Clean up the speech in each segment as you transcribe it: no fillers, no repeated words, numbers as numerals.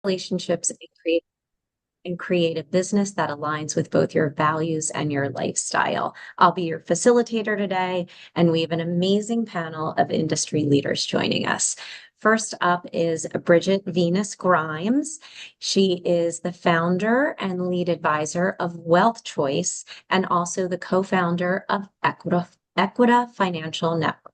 relationships and create a business that aligns with both your values and your lifestyle. I'll be your facilitator today, and we have an amazing panel of industry leaders joining us. First up is Bridget Venus Grimes. She is the founder and lead advisor of Wealth Choice and also the co-founder of Equita Financial Network.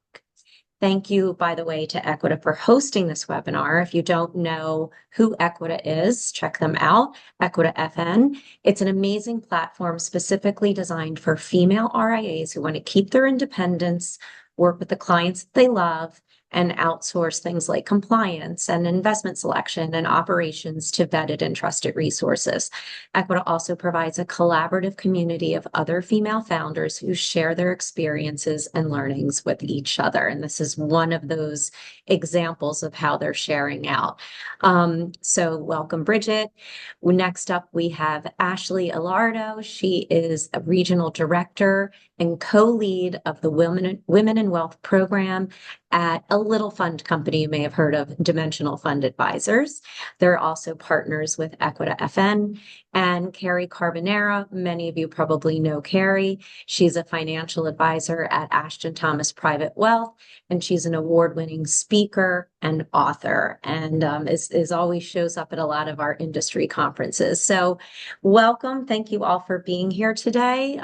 Thank you, by the way, to Equita for hosting this webinar. If you don't know who Equita is, check them out, Equita FN. It's an amazing platform specifically designed for female RIAs who want to keep their independence, work with the clients that they love, and outsource things like compliance and investment selection and operations to vetted and trusted resources. Equita also provides a collaborative community of other female founders who share their experiences and learnings with each other. And this is one of those examples of how they're sharing out. So welcome, Bridget. Next up, we have Ashley Alardo. She is a regional director and co-lead of the Women in Wealth program at a little fund company you may have heard of, Dimensional Fund Advisors. They're also partners with Equita FN. And Carrie Carbonera, many of you probably know Carrie. She's a financial advisor at Ashton Thomas Private Wealth, and she's an award-winning speaker and author, and is always shows up at a lot of our industry conferences. So welcome. Thank you all for being here today.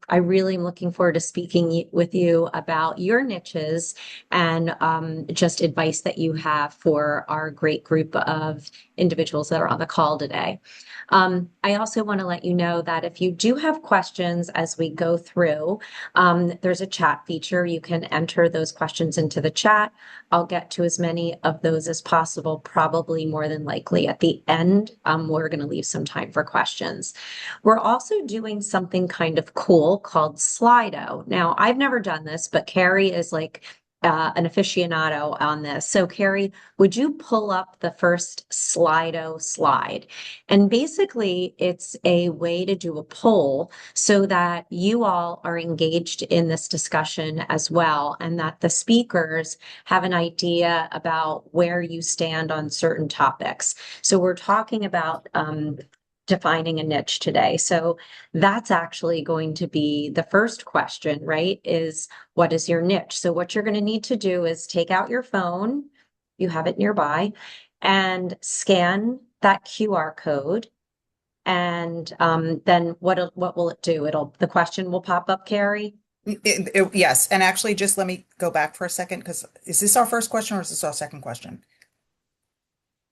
I really am looking forward to speaking with you about your niches and just advice that you have for our great group of individuals that are on the call today. I also want to let you know that if you do have questions as we go through, there's a chat feature. You can enter those questions into the chat. I'll get to as many of those as possible, probably more than likely at the end. We're going to leave some time for questions. We're also doing something kind of cool called Slido. Now, I've never done this, but Carrie is like an aficionado on this. So Carrie, would you pull up the first Slido slide? And basically, it's a way to do a poll so that you all are engaged in this discussion as well, and that the speakers have an idea about where you stand on certain topics. So we're talking about defining a niche today. So that's actually going to be the first question, right? Is what is your niche? So what you're going to need to do is take out your phone, you have it nearby, and scan that QR code. And then what will it do? The question will pop up, Carrie. Yes. And actually, just let me go back for a second, because is this our first question or is this our second question?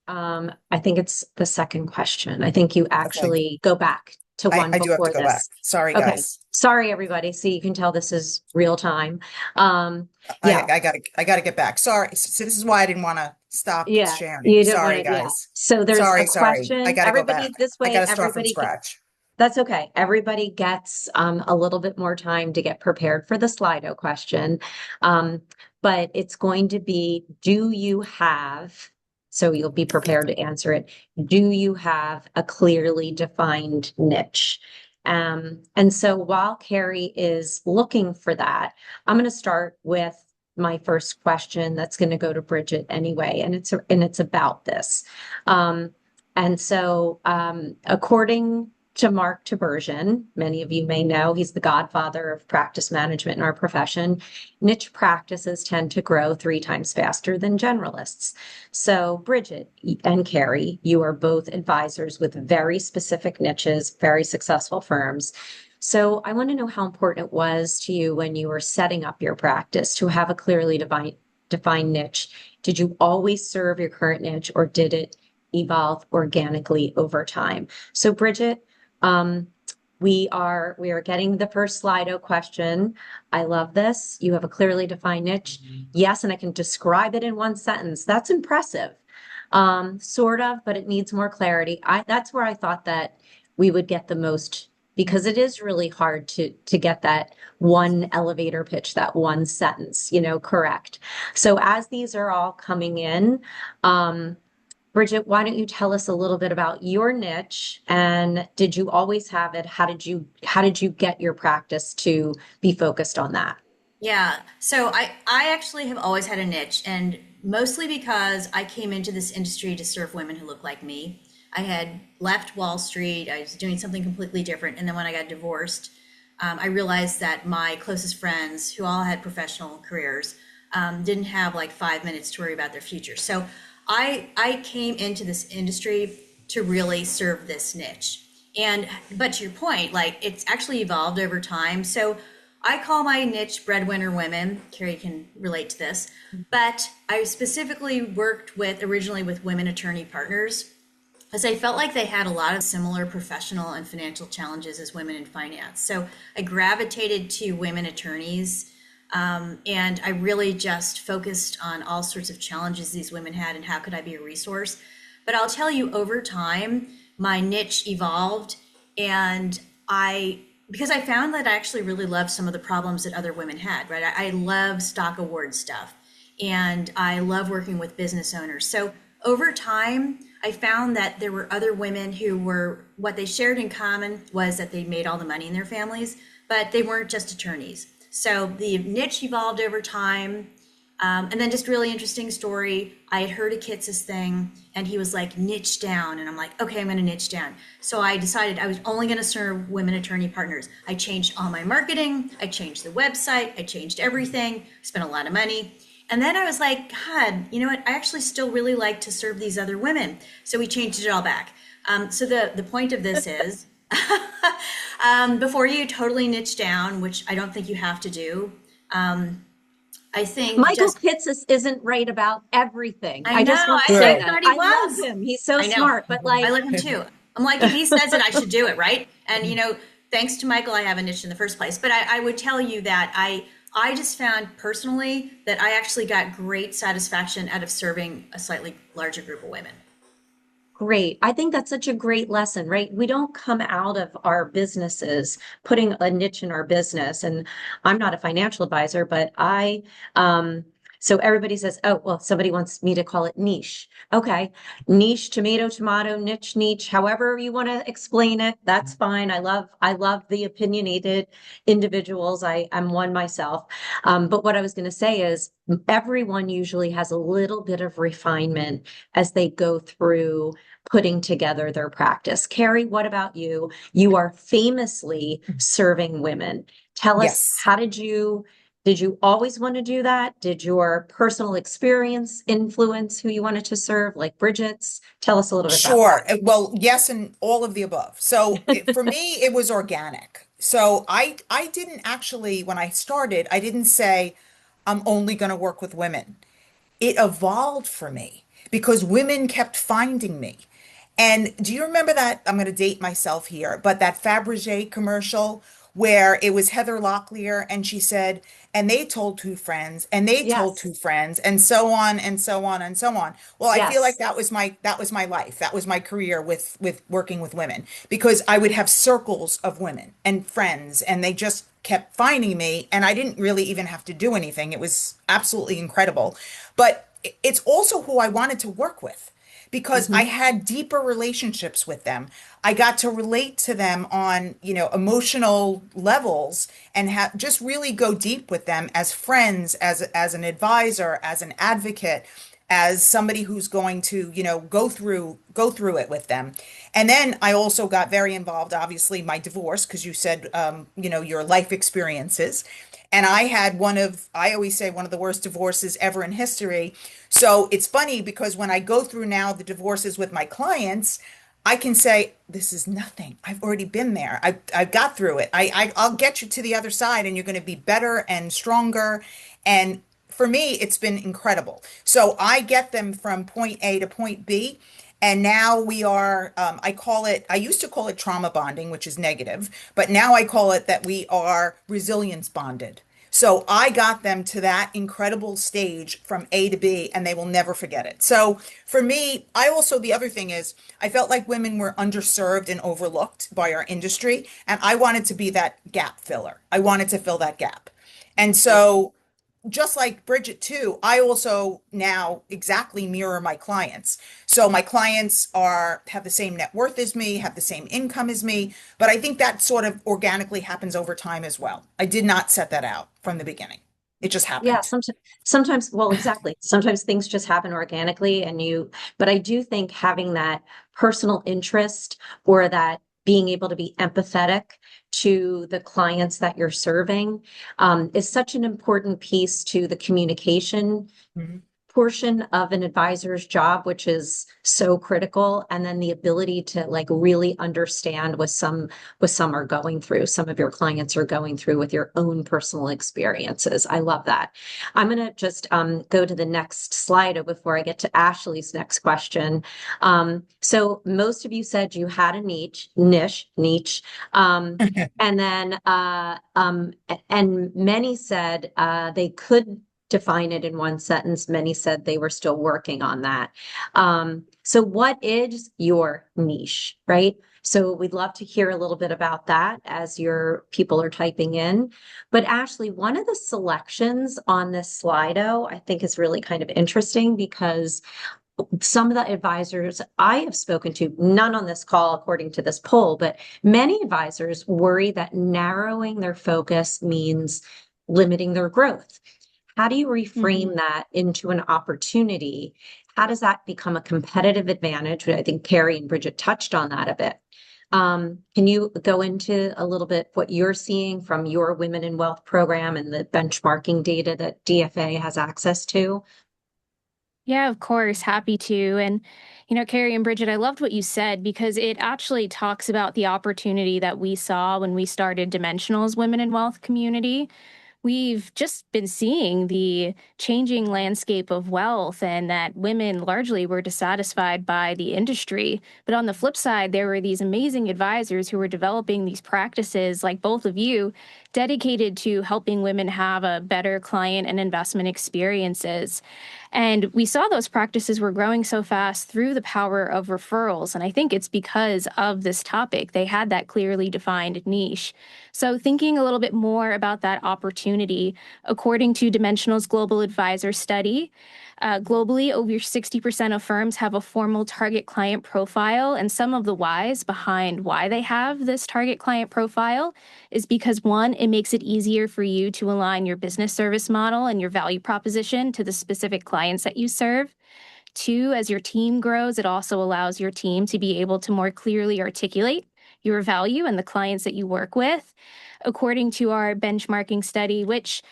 I think it's the second question. I think you Okay. actually go back to one I do have to before go back. this. Sorry, Okay. guys. Sorry, everybody. So you can tell this is real time. Yeah, I gotta get back. Sorry. So this is why I didn't want to stop yeah. sharing. You don't want Sorry, to, yeah. guys. So there's a Sorry. I question. gotta go back. Everybody this I way, gotta start from scratch. that's okay. Everybody gets a little bit more time to get prepared for the Slido question. But it's going to be, do you have, so you'll be prepared to answer it. Do you have a clearly defined niche? And so while Carrie is looking for that, I'm going to start with my first question that's going to go to Bridget anyway, and it's about this. And so, according to Mark Tibersion, many of you may know he's the godfather of practice management in our profession. Niche practices tend to grow 3 times faster than generalists. So, Bridget and Carrie, you are both advisors with very specific niches, very successful firms. So, I want to know how important it was to you when you were setting up your practice to have a clearly defined niche. Did you always serve your current niche, or did it evolve organically over time? So, Bridget, we are getting the first Slido question. I love this. You have a clearly defined niche. Yes, and I can describe it in one sentence. That's impressive. Sort of, but it needs more clarity. That's where I thought that we would get the most, because it is really hard to get that one elevator pitch, that one sentence, correct. So as these are all coming in, Bridget, why don't you tell us a little bit about your niche, and did you always have it? How did you get your practice to be focused on that? Yeah. So I actually have always had a niche, and mostly because I came into this industry to serve women who look like me. I had left Wall Street, I was doing something completely different. And then when I got divorced, I realized that my closest friends, who all had professional careers, didn't have like 5 minutes to worry about their future. So I came into this industry to really serve this niche. And but to your point, like it's actually evolved over time. So I call my niche breadwinner women. Carrie can relate to this, but I specifically worked with originally with women attorney partners as I felt like they had a lot of similar professional and financial challenges as women in finance. So I gravitated to women attorneys, and I really just focused on all sorts of challenges these women had and how could I be a resource. But I'll tell you, over time, my niche evolved, and because I found that I actually really loved some of the problems that other women had, right? I love stock award stuff, and I love working with business owners. So over time, I found that there were other women who were, what they shared in common was that they made all the money in their families, but they weren't just attorneys. So the niche evolved over time. And then just really interesting story. I had heard of Kitz's thing and he was like, niche down. And I'm like, okay, I'm going to niche down. So I decided I was only going to serve women attorney partners. I changed all my marketing. I changed the website. I changed everything, spent a lot of money. And then I was like, God, you know what? I actually still really like to serve these other women. So we changed it all back. So the point of this is before you totally niche down, which I don't think you have to do, I think Michael just, Pitts isn't right about everything. I I know, just want to say I that. thought he I love was. him. He's so I know. smart, but like, I love him too. I'm like, if he says it, I should do it, right? And thanks to Michael, I have a niche in the first place. But I would tell you that I just found personally that I actually got great satisfaction out of serving a slightly larger group of women. great. I think that's such a great lesson, right? We don't come out of our businesses putting a niche in our business. And I'm not a financial advisor, but so everybody says, oh, well, somebody wants me to call it niche. Okay. Niche, tomato, tomato, niche, however you want to explain it, that's fine. I love the opinionated individuals. I'm one myself. But what I was going to say is everyone usually has a little bit of refinement as they go through putting together their practice. Carrie, what about you? You are famously serving women. Tell us, Yes. how did you always want to do that? Did your personal experience influence who you wanted to serve, like Bridget's? Tell us a little bit about that. Sure. Well, yes, and all of the above. So for me, it was organic. So I didn't actually, when I started, I didn't say I'm only going to work with women. It evolved for me because women kept finding me. And do you remember that? I'm going to date myself here, but that Fabergé commercial where it was Heather Locklear and she said, and they told two friends, and they told Yes. two friends, and so on and so on and so on. Well, I feel like Yes. that was my life. That was my career with working with women because I would have circles of women and friends, and they just kept finding me, and I didn't really even have to do anything. It was absolutely incredible. But it's also who I wanted to work with because I Mhm. had deeper relationships with them. I got to relate to them on, emotional levels and just really go deep with them as friends, as an advisor, as an advocate, as somebody who's going to, go through it with them. And then I also got very involved, obviously, my divorce, because you said, your life experiences. And I always say, one of the worst divorces ever in history. So it's funny because when I go through now the divorces with my clients, I can say, this is nothing. I've already been there. I got through it. I'll get you to the other side and you're going to be better and stronger. And for me, it's been incredible. So I get them from point A to point B. And now we are, I used to call it trauma bonding, which is negative, but now I call it that we are resilience bonded. So I got them to that incredible stage from A to B, and they will never forget it. So for me, the other thing is, I felt like women were underserved and overlooked by our industry, and I wanted to be that gap filler. I wanted to fill that gap. And so just like Bridget too, I also now exactly mirror my clients. So my clients have the same net worth as me, have the same income as me, but I think that sort of organically happens over time as well. I did not set that out from the beginning. It just Yeah, happened. sometimes, well, exactly. Sometimes things just happen organically but I do think having that personal interest or that being able to be empathetic to the clients that you're serving, is such an important piece to the communication Mhm. portion of an advisor's job, which is so critical. And then the ability to like really understand what some are going through, some of your clients are going through with your own personal experiences. I love that. I'm going to just go to the next slide before I get to Ashley's next question. So most of you said you had a niche. And then and many said they could define it in one sentence. Many said they were still working on that. So what is your niche, right? So we'd love to hear a little bit about that as your people are typing in. But Ashley, one of the selections on this Slido, I think is really kind of interesting because some of the advisors I have spoken to, none on this call according to this poll, but many advisors worry that narrowing their focus means limiting their growth. How do you Mhm. reframe that into an opportunity? How does that become a competitive advantage? I think Carrie and Bridget touched on that a bit. Can you go into a little bit what you're seeing from your Women in Wealth program and the benchmarking data that DFA has access to? Yeah, of course, happy to. And, Carrie and Bridget, I loved what you said because it actually talks about the opportunity that we saw when we started Dimensional's Women in Wealth community. We've just been seeing the changing landscape of wealth and that women largely were dissatisfied by the industry. But on the flip side, there were these amazing advisors who were developing these practices, like both of you, dedicated to helping women have a better client and investment experiences. And we saw those practices were growing so fast through the power of referrals. And I think it's because of this topic. They had that clearly defined niche. So, thinking a little bit more about that opportunity, according to Dimensional's Global Advisor Study, globally, over 60% of firms have a formal target client profile. And some of the whys behind why they have this target client profile is because one, it makes it easier for you to align your business service model and your value proposition to the specific clients that you serve. Two, as your team grows, it also allows your team to be able to more clearly articulate your value and the clients that you work with. According to our benchmarking study, which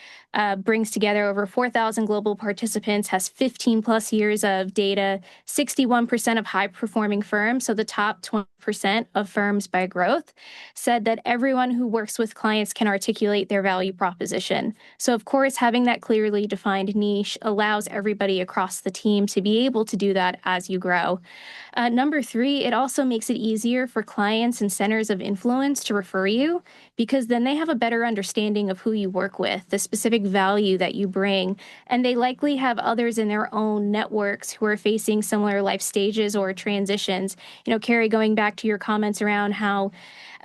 brings together over 4,000 global participants, has 15 plus years of data, 61% of high performing firms, so the top 20% of firms by growth, said that everyone who works with clients can articulate their value proposition. So, of course, having that clearly defined niche allows everybody across the team to be able to do that as you grow. Number three, it also makes it easier for clients and centers of influence to refer you because then they have a better understanding of who you work with, the specific value that you bring, and they likely have others in their own networks who are facing similar life stages or transitions. Carrie, going back to your comments around how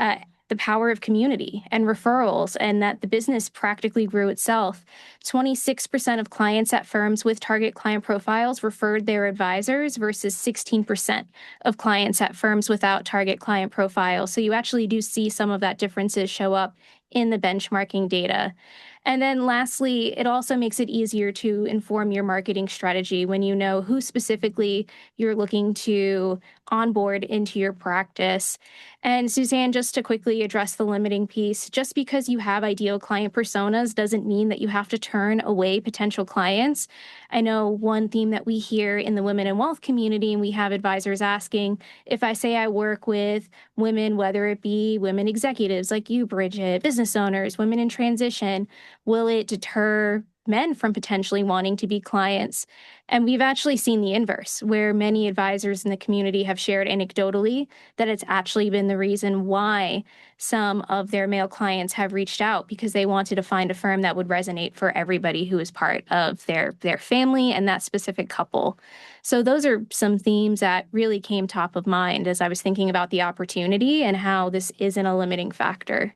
uh, the power of community and referrals, and that the business practically grew itself. 26% of clients at firms with target client profiles referred their advisors versus 16% of clients at firms without target client profiles. So you actually do see some of that differences show up in the benchmarking data. And then lastly, it also makes it easier to inform your marketing strategy when you know who specifically you're looking to onboard into your practice. And Suzanne, just to quickly address the limiting piece, just because you have ideal client personas doesn't mean that you have to turn away potential clients. I know one theme that we hear in the Women in Wealth community, and we have advisors asking, if I say I work with women, whether it be women executives like you, Bridget, business owners, women in transition, will it deter men from potentially wanting to be clients? And we've actually seen the inverse, where many advisors in the community have shared anecdotally that it's actually been the reason why some of their male clients have reached out because they wanted to find a firm that would resonate for everybody who is part of their family and that specific couple. So those are some themes that really came top of mind as I was thinking about the opportunity and how this isn't a limiting factor.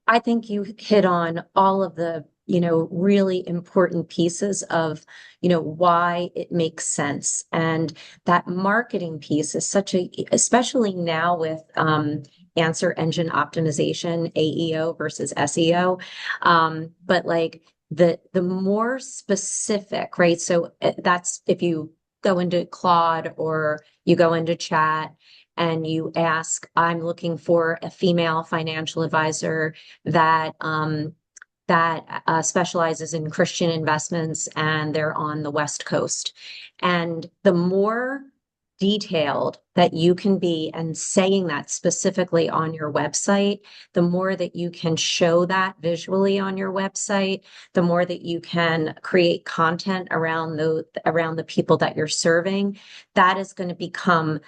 I think you hit on all of the, really important pieces of, why it makes sense. And that marketing piece is especially now with answer engine optimization, AEO versus SEO. But like the more specific, right? So that's if you go into Claude or you go into chat and you ask, I'm looking for a female financial advisor that specializes in Christian investments and they're on the West Coast. And the more detailed that you can be and saying that specifically on your website, the more that you can show that visually on your website, the more that you can create content around the people that you're serving, that is going to become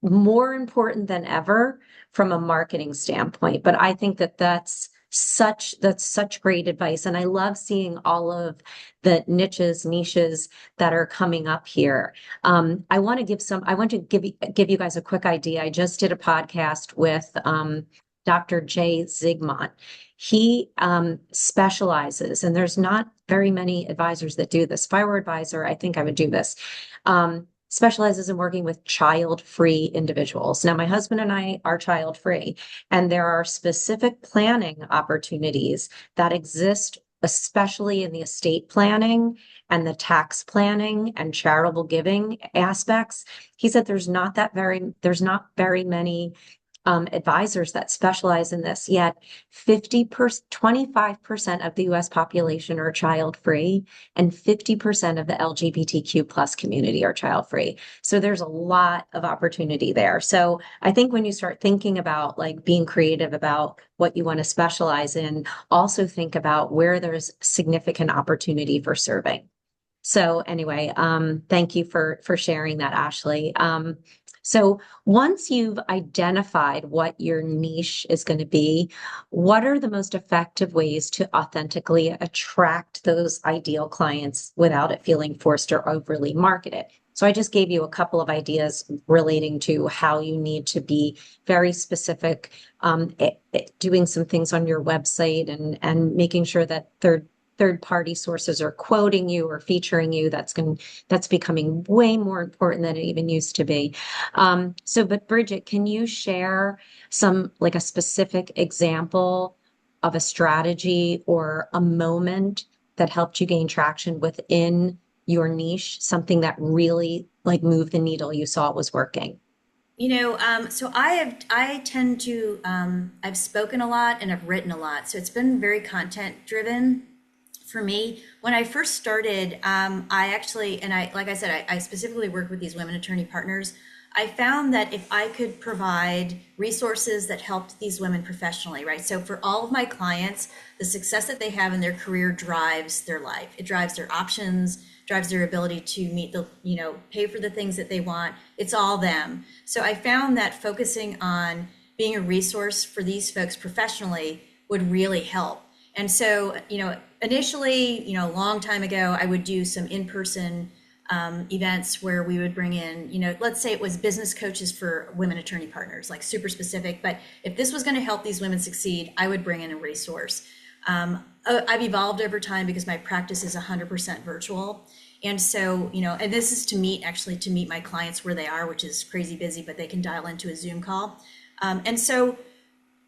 more important than ever from a marketing standpoint. But I think that that's such great advice. And I love seeing all of the niches that are coming up here. I want to give you guys a quick idea. I just did a podcast with Dr. Jay Zigmont. He specializes, and there's not very many advisors that do this. If I were advisor, I think I would do this. Specializes in working with child-free individuals. Now, my husband and I are child-free, and there are specific planning opportunities that exist, especially in the estate planning and the tax planning and charitable giving aspects. He said there's not very many advisors that specialize in this, yet 25% of the US population are child-free and 50% of the LGBTQ plus community are child-free. So there's a lot of opportunity there. So I think when you start thinking about like being creative about what you want to specialize in, also think about where there's significant opportunity for serving. So anyway, thank you for sharing that, Ashley. So once you've identified what your niche is going to be, what are the most effective ways to authentically attract those ideal clients without it feeling forced or overly marketed? So I just gave you a couple of ideas relating to how you need to be very specific, doing some things on your website and making sure that third party sources are quoting you or featuring you. That's becoming way more important than it even used to be. But Bridget, can you share like a specific example of a strategy or a moment that helped you gain traction within your niche, something that really like moved the needle, you saw it was working? So I tend to, I've spoken a lot and I've written a lot. So it's been very content driven for me. When I first started, I actually, like I said, I specifically work with these women attorney partners. I found that if I could provide resources that helped these women professionally, right? So for all of my clients, the success that they have in their career drives their life. It drives their options, drives their ability to meet pay for the things that they want. It's all them. So I found that focusing on being a resource for these folks professionally would really help. And so, initially, a long time ago, I would do some in-person events where we would bring in, let's say it was business coaches for women attorney partners, like super specific. But if this was going to help these women succeed, I would bring in a resource. I've evolved over time because my practice is 100% virtual. And so, and this is to meet my clients where they are, which is crazy busy, but they can dial into a Zoom call. And so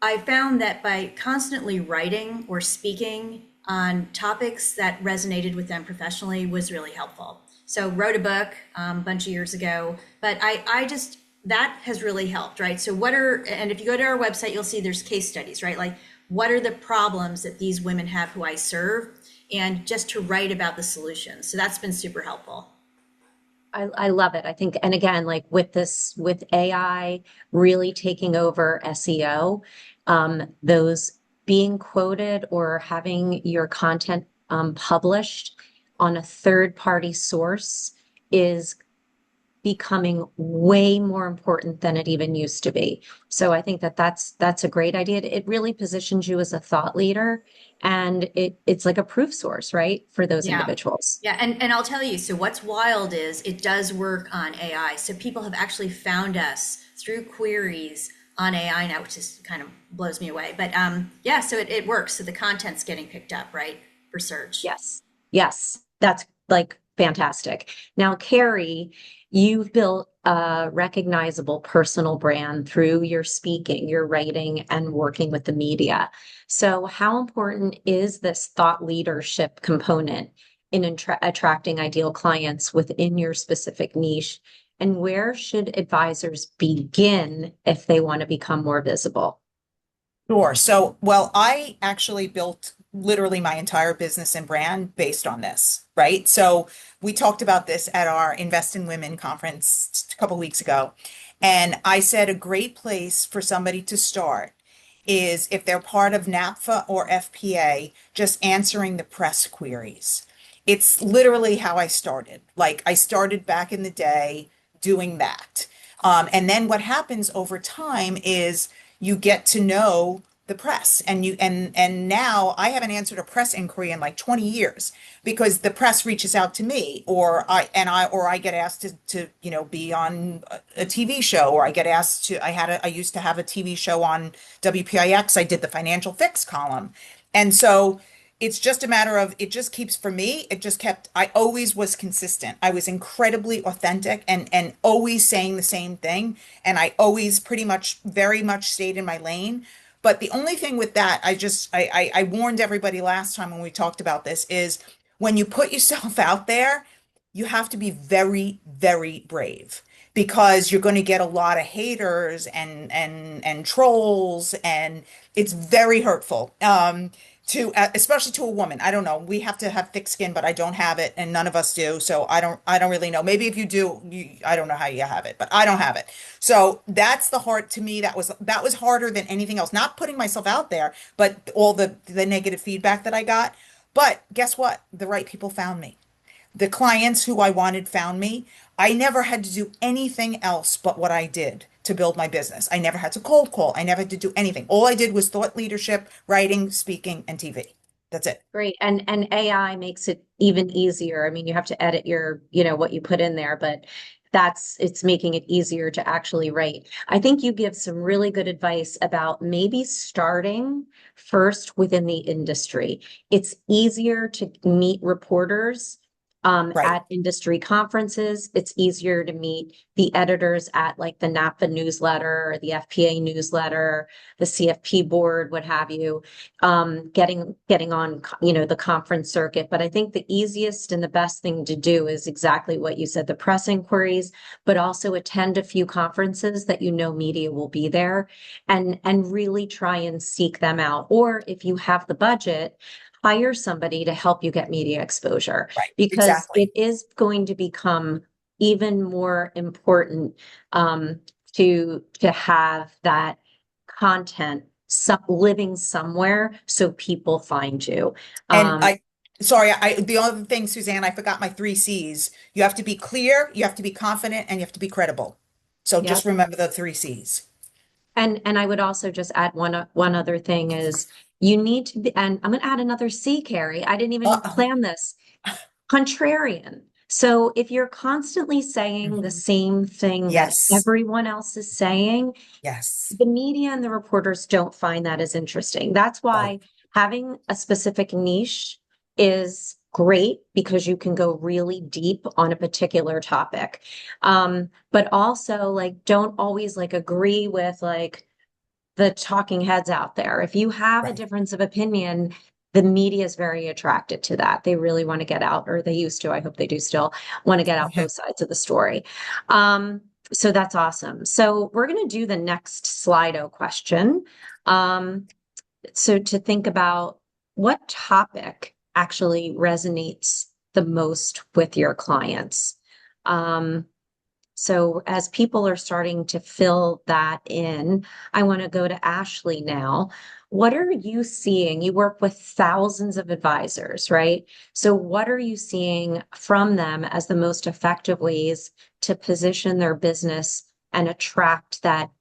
I found that by constantly writing or speaking on topics that resonated with them professionally was really helpful. So wrote a book a bunch of years ago, but that has really helped, right? So and if you go to our website, you'll see there's case studies, right? Like what are the problems that these women have who I serve, and just to write about the solutions. So that's been super helpful. I love it. I think, and again, like with AI really taking over SEO, those being quoted or having your content published on a third party source is becoming way more important than it even used to be. So I think that's a great idea. It really positions you as a thought leader, and it's like a proof source, right, for those Yeah. individuals. Yeah, and I'll tell you, so what's wild is it does work on AI. So people have actually found us through queries on AI now, which is kind of blows me away. But yeah, so it works. So the content's getting picked up, right, for search. Yes. Yes. That's like Fantastic. Now, Carrie, you've built a recognizable personal brand through your speaking, your writing, and working with the media. So, how important is this thought leadership component in attracting ideal clients within your specific niche? And where should advisors begin if they want to become more visible? Sure. So, well, I actually built literally my entire business and brand based on this, right? So, we talked about this at our Invest in Women conference a couple weeks ago. And I said a great place for somebody to start is if they're part of NAPFA or FPA, just answering the press queries. It's literally how I started. Like, I started back in the day doing that. And then what happens over time is you get to know the press, and now I haven't answered a press inquiry in like 20 years because the press reaches out to me, or I get asked to be on a TV show, or I get asked to I used to have a TV show on WPIX. I did the financial fix column. And so it's just a matter of, it just keeps, for me, it just kept, I always was consistent. I was incredibly authentic and always saying the same thing. And I always pretty much, very much stayed in my lane. But the only thing with that, I warned everybody last time when we talked about this, is when you put yourself out there, you have to be very, very brave because you're going to get a lot of haters and trolls, and it's very hurtful. To especially to a woman. I don't know. We have to have thick skin, but I don't have it, and none of us do. So I don't really know. Maybe if you do, I don't know how you have it, but I don't have it. So that's the hard, to me, that was harder than anything else. Not putting myself out there, but all the negative feedback that I got. But guess what? The right people found me. The clients who I wanted found me. I never had to do anything else but what I did to build my business. I never had to cold call. I never had to do anything. All I did was thought leadership, writing, speaking, and TV. That's it. Great. And AI makes it even easier. I mean, you have to edit your, what you put in there, but it's making it easier to actually write. I think you give some really good advice about maybe starting first within the industry. It's easier to meet reporters Right. at industry conferences. It's easier to meet the editors at like the NAPA newsletter or the FPA newsletter, the CFP board, what have you, getting on, the conference circuit. But I think the easiest and the best thing to do is exactly what you said, the press inquiries, but also attend a few conferences that media will be there, and really try and seek them out. Or if you have the budget, hire somebody to help you get media exposure, Right. because it Exactly. is going to become even more important, to have that content living somewhere so people find you. And Um, sorry, the other thing, Suzanne, I forgot my three C's. You have to be clear, you have to be confident, and you have to be credible. So yeah. just remember the three C's. And I would also just add one other thing is you need to be, and I'm going to add another C, Carrie. I didn't even Uh-oh. plan this. Contrarian. So if you're constantly saying the Mhm. same thing that Yes. everyone else is saying, Yes. the media and the reporters don't find that as interesting. That's Right. why having a specific niche is great, because you can go really deep on a particular topic. But also, like, don't always like agree with like the talking heads out there. If you have a Right. difference of opinion, the media is very attracted to that. They really want to get out, or they used to, I hope they do still want to get out both sides of the story. Um, so that's awesome. So we're going to do the next Slido question. Um, so to think about what topic actually resonates the most with your clients. Um, so as people are starting to fill that in, I want to go to Ashley now. What are you seeing? You work with thousands of advisors, right? So what are you seeing from them as the most effective ways to position their business and attract that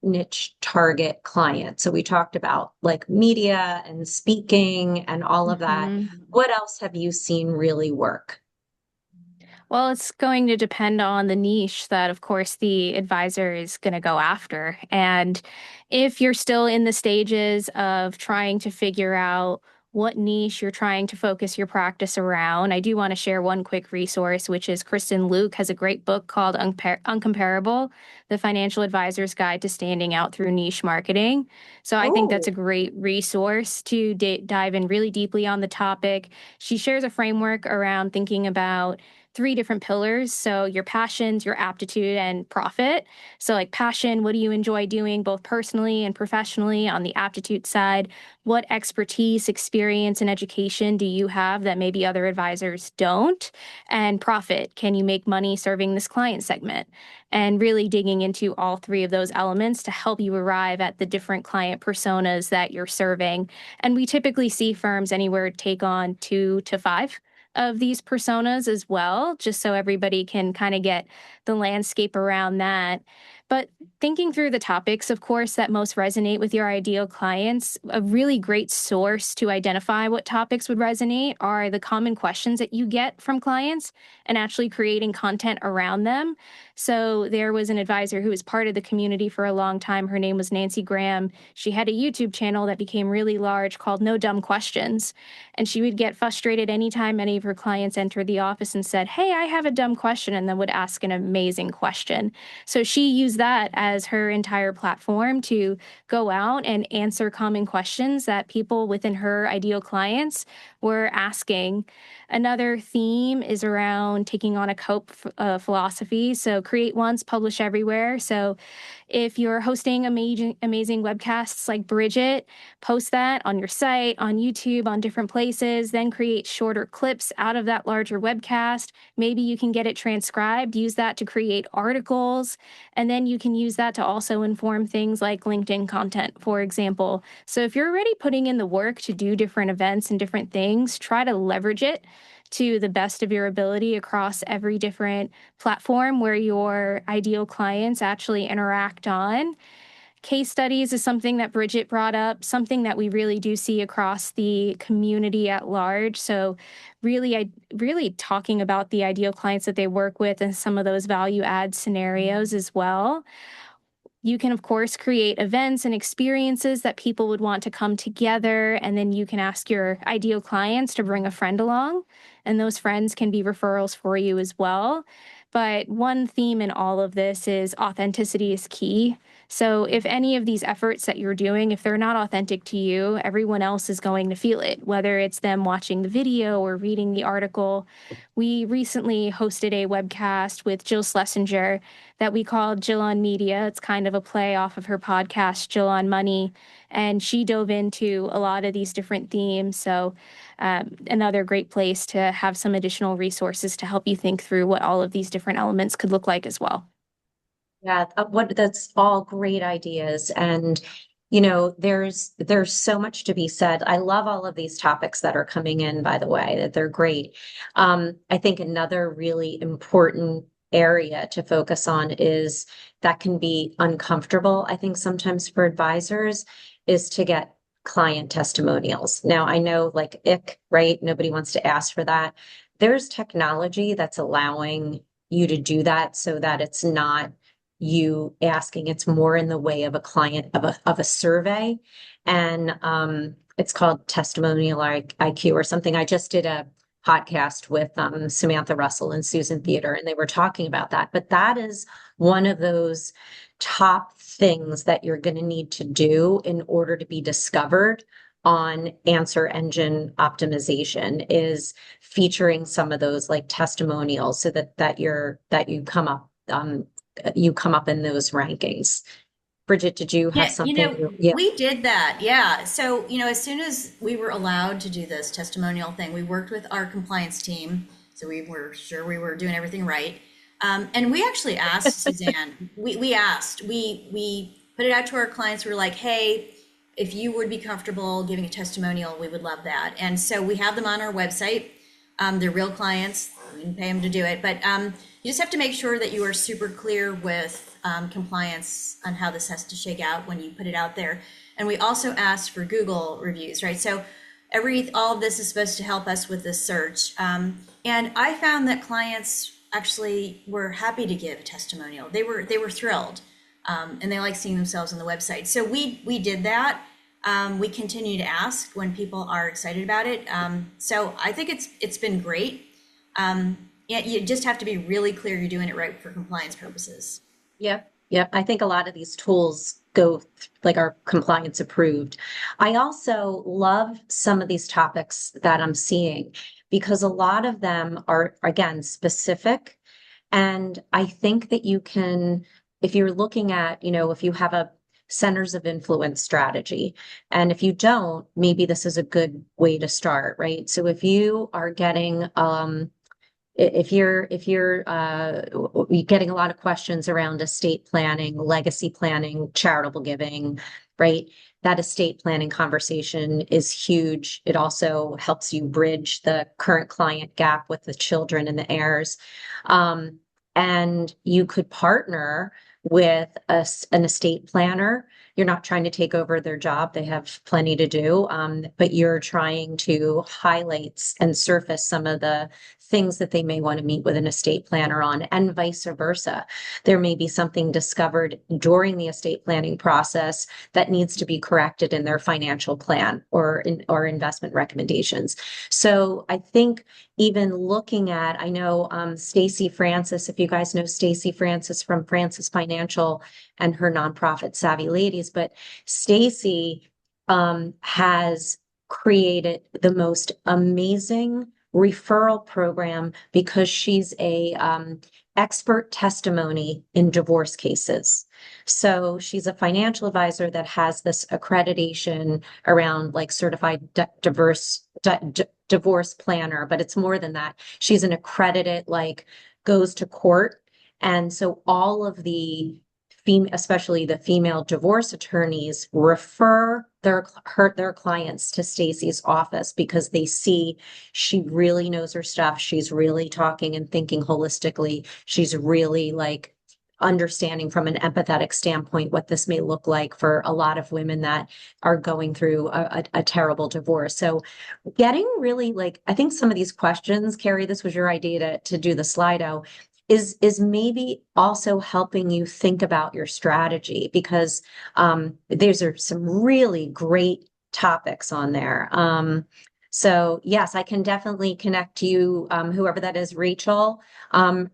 niche target client? So we talked about like media and speaking and all of that. Mhm. What else have you seen really work? Well, it's going to depend on the niche that, of course, the advisor is going to go after. And if you're still in the stages of trying to figure out what niche you're trying to focus your practice around. I do want to share one quick resource, which is Kristen Luke has a great book called Uncomparable, The Financial Advisor's Guide to Standing Out Through Niche Marketing. So I think that's Oh, a great resource to dive in really deeply on the topic. She shares a framework around thinking about three different pillars. So your passions, your aptitude, and profit. So like passion, what do you enjoy doing both personally and professionally? On the aptitude side, what expertise, experience, and education do you have that maybe other advisors don't? And profit, can you make money serving this client segment? And really digging into all three of those elements to help you arrive at the different client personas that you're serving. And we typically see firms anywhere take on 2 to 5 of these personas as well, just so everybody can kind of get the landscape around that. But thinking through the topics, of course, that most resonate with your ideal clients, a really great source to identify what topics would resonate are the common questions that you get from clients and actually creating content around them. So there was an advisor who was part of the community for a long time. Her name was Nancy Graham. She had a YouTube channel that became really large called No Dumb Questions. And she would get frustrated anytime any of her clients entered the office and said, "Hey, I have a dumb question," and then would ask an amazing question. So she used that as her entire platform to go out and answer common questions that people within her ideal clients were asking. Another theme is around taking on a cope philosophy. So create once, publish everywhere. So if you're hosting amazing webcasts like Bridget, post that on your site, on YouTube, on different places, then create shorter clips out of that larger webcast. Maybe you can get it transcribed, use that to create articles, and then you can use that to also inform things like LinkedIn content, for example. So if you're already putting in the work to do different events and different things, try to leverage it to the best of your ability across every different platform where your ideal clients actually interact on. Case studies is something that Bridget brought up, something that we really do see across the community at large. So really talking about the ideal clients that they work with and some of those value add scenarios as well. You can, of course, create events and experiences that people would want to come together, and then you can ask your ideal clients to bring a friend along, and those friends can be referrals for you as well. But one theme in all of this is authenticity is key. So if any of these efforts that you're doing, if they're not authentic to you, everyone else is going to feel it, whether it's them watching the video or reading the article. We recently hosted a webcast with Jill Schlesinger that we called Jill on Media. It's kind of a play off of her podcast, Jill on Money. And she dove into a lot of these different themes. So, another great place to have some additional resources to help you think through what all of these different elements could look like as well. yeah, what that's all great ideas. And there's so much to be said. I love all of these topics that are coming in, by the way, that they're great. I think another really important area to focus on is that can be uncomfortable, I think sometimes for advisors, is to get client testimonials. Now, I know like right? Nobody wants to ask for that. There's technology that's allowing you to do that so that it's not you asking, it's more in the way of a client of a survey. And it's called testimonial IQ or something. I just did a podcast with Samantha Russell and Susan Theater, and they were talking about that. But that is one of those top things that you're going to need to do in order to be discovered on answer engine optimization is featuring some of those like testimonials so that you come up in those rankings. Bridget, did you have Yeah, something? Yeah. we did that. Yeah. So, as soon as we were allowed to do this testimonial thing, we worked with our compliance team. So we were sure we were doing everything right. And we actually asked Suzanne, we put it out to our clients. We were like, hey, if you would be comfortable giving a testimonial, we would love that. And so we have them on our website. They're real clients. We didn't pay them to do it, but you just have to make sure that you are super clear with compliance on how this has to shake out when you put it out there. And we also asked for Google reviews, right? So all of this is supposed to help us with this search. And I found that clients actually were happy to give a testimonial. They were thrilled, and they like seeing themselves on the website. So we did that. We continue to ask when people are excited about it. So I think it's been great. Yeah, you just have to be really clear you're doing it right for compliance purposes. Yep. Yep. I think a lot of these tools like are compliance approved. I also love some of these topics that I'm seeing because a lot of them are, again, specific. And I think that you can, if you're looking at, if you have a centers of influence strategy, and if you don't, maybe this is a good way to start, right? So if you are getting, if you're getting a lot of questions around estate planning, legacy planning, charitable giving, right? That estate planning conversation is huge. It also helps you bridge the current client gap with the children and the heirs. Um, and you could partner with an estate planner. You're not trying to take over their job. They have plenty to do, but you're trying to highlight and surface some of the things that they may want to meet with an estate planner on, and vice versa. There may be something discovered during the estate planning process that needs to be corrected in their financial plan or investment recommendations. So I think even looking at, I know Stacy Francis, if you guys know Stacy Francis from Francis Financial and her nonprofit Savvy Ladies, but Stacy has created the most amazing referral program because she's a expert testimony in divorce cases. So she's a financial advisor that has this accreditation around like certified divorce planner, but it's more than that. She's an accredited, like goes to court. And so all of the especially the female divorce attorneys refer their clients to Stacy's office because they see she really knows her stuff. She's really talking and thinking holistically. She's really like understanding from an empathetic standpoint what this may look like for a lot of women that are going through a terrible divorce. So getting really like, I think some of these questions, Carrie, this was your idea to do the Slido, is maybe also helping you think about your strategy because these are some really great topics on there. So yes, I can definitely connect to you, whoever that is, Rachel.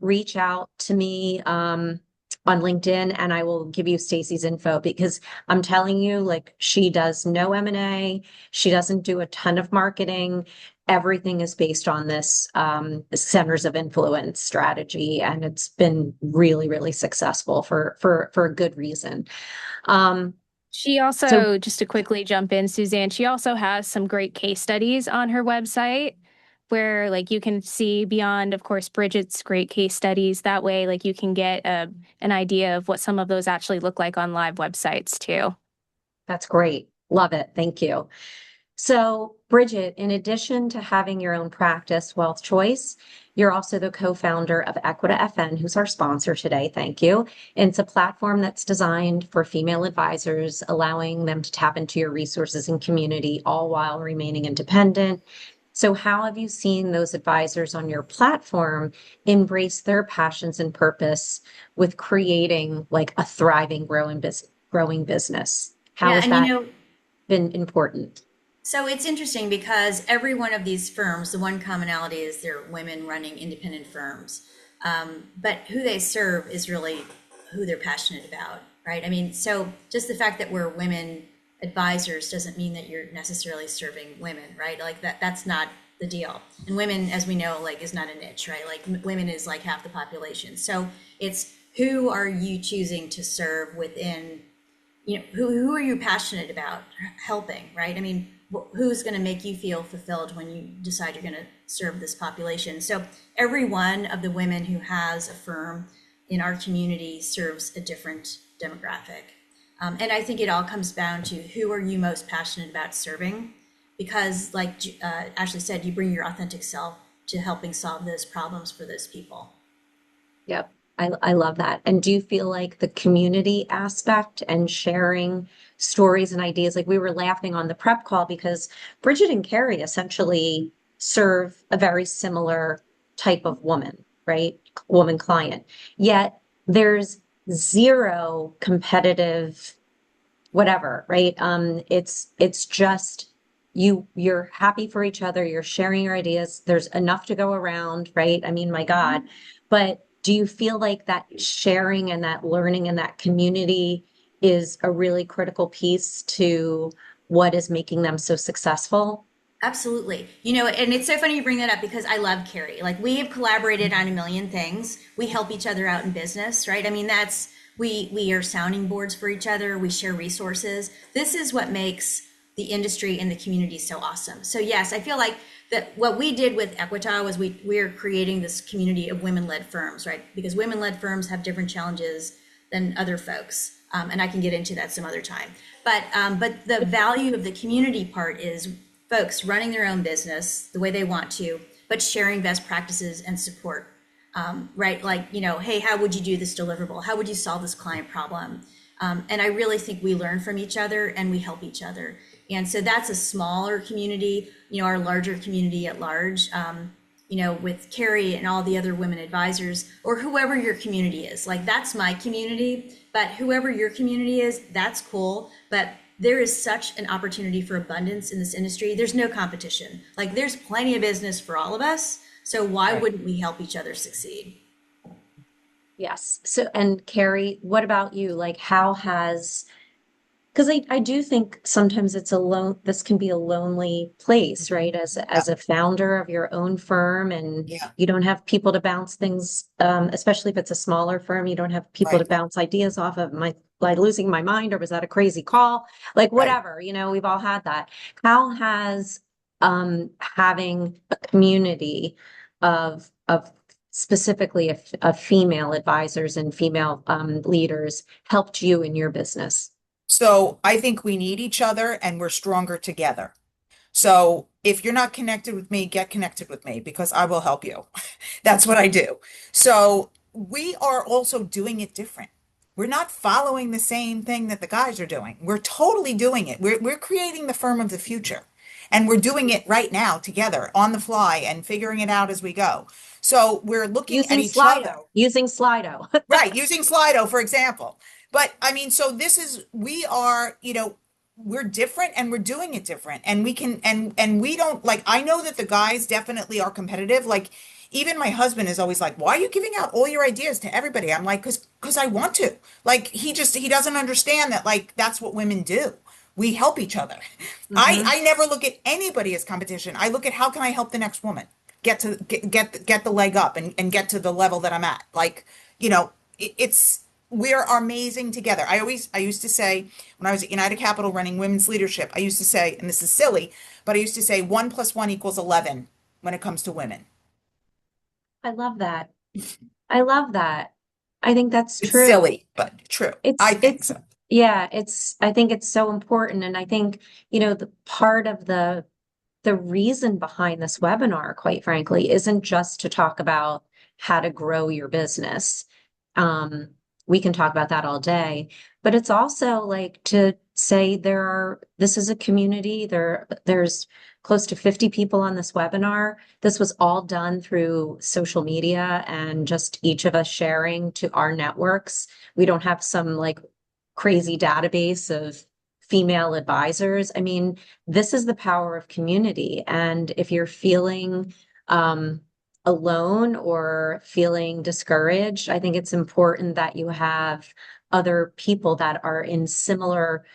Reach out to me on LinkedIn and I will give you Stacy's info because I'm telling you, like she does no M&A, she doesn't do a ton of marketing. Everything is based on this centers of influence strategy, and it's been really, really successful for a good reason. Um, She so also, just to quickly jump in, Suzanne, she also has some great case studies on her website where like you can see beyond, of course, Bridget's great case studies. That way, like you can get an idea of what some of those actually look like on live websites too. that's great. Love it. Thank you. So, Bridget, in addition to having your own practice, Wealth Choice, you're also the co-founder of Equita FN, who's our sponsor today. Thank you. And it's a platform that's designed for female advisors, allowing them to tap into your resources and community, all while remaining independent. So, how have you seen those advisors on your platform embrace their passions and purpose with creating like a thriving, growing business? How Yeah, has and that been important? so it's interesting because every one of these firms, the one commonality is they're women running independent firms. But who they serve is really who they're passionate about, right? I mean, so just the fact that we're women advisors doesn't mean that you're necessarily serving women, right? Like that's not the deal. And women, as we know, like is not a niche, right? Like women is like half the population. So it's who are you choosing to serve within, who are you passionate about helping, right? I mean, who's going to make you feel fulfilled when you decide you're going to serve this population? So every one of the women who has a firm in our community serves a different demographic. And I think it all comes down to who are you most passionate about serving? Because like Ashley said, you bring your authentic self to helping solve those problems for those people. Yep. I love that. And do you feel like the community aspect and sharing stories and ideas, like we were laughing on the prep call because Bridget and Carrie essentially serve a very similar type of woman, right? Woman client. Yet there's zero competitive whatever, right? It's just you're happy for each other, you're sharing your ideas, there's enough to go around, right? I mean, my God. But do you feel like that sharing and that learning and that community is a really critical piece to what is making them so successful? Absolutely. You know, and it's so funny you bring that up because I love Carrie. Like we have collaborated on a million things. We help each other out in business, right? I mean, that's we are sounding boards for each other. We share resources. This is what makes the industry and the community so awesome. So yes, I feel like that what we did with Equita was we're creating this community of women-led firms, right? Because women-led firms have different challenges than other folks. And I can get into that some other time. But the value of the community part is folks running their own business the way they want to, but sharing best practices and support. Right? Like, you know, hey, how would you do this deliverable? How would you solve this client problem? And I really think we learn from each other and we help each other. And so that's a smaller community, you know, our larger community at large, you know, with Carrie and all the other women advisors or whoever your community is. Like that's my community, but whoever your community is, that's cool. But there is such an opportunity for abundance in this industry. There's no competition. Like there's plenty of business for all of us. So why Right. wouldn't we help each other succeed? Yes. So, and Carrie, what about you? Like, how has because I do think sometimes this can be a lonely place, right? Yeah. As a founder of your own firm and Yeah. you don't have people to bounce things, especially if it's a smaller firm, you don't have people to Right. bounce ideas off of. Am I losing my mind or was that a crazy call? Like Right. whatever, we've all had that. How has having a community of specifically of female advisors and female leaders helped you in your business? So I think we need each other and we're stronger together. So if you're not connected with me, get connected with me because I will help you. That's what I do. So we are also doing it different. We're not following the same thing that the guys are doing. We're totally doing it. We're creating the firm of the future. And we're doing it right now together on the fly and figuring it out as we go. So we're looking at Using each other. Slido. Right, using Slido, for example. But I mean, so this is we are, we're different and we're doing it different. And we can and we don't like I know that the guys definitely are competitive. Like even my husband is always like, "Why are you giving out all your ideas to everybody?" I'm like, "Cause I want to." Like he doesn't understand that like that's what women do. We help each other. Hmm. I never look at anybody as competition. I look at how can I help the next woman get the leg up and get to the level that I'm at. Like, it's we're amazing together. I used to say when I was at United Capital running women's leadership, I used to say, and this is silly, but I used to say 1 + 1 = 11 when it comes to women. I love that. I love that. I think that's It's true. silly, but true. I It's think it's so. yeah, I think it's so important. And I think, the part of the reason behind this webinar, quite frankly, isn't just to talk about how to grow your business. Um, we can talk about that all day, but it's also like to say this is a community. There's close to 50 people on this webinar. This was all done through social media and just each of us sharing to our networks. We don't have some like crazy database of female advisors. I mean, this is the power of community. And if you're feeling alone or feeling discouraged, I think it's important that you have other people that are in similar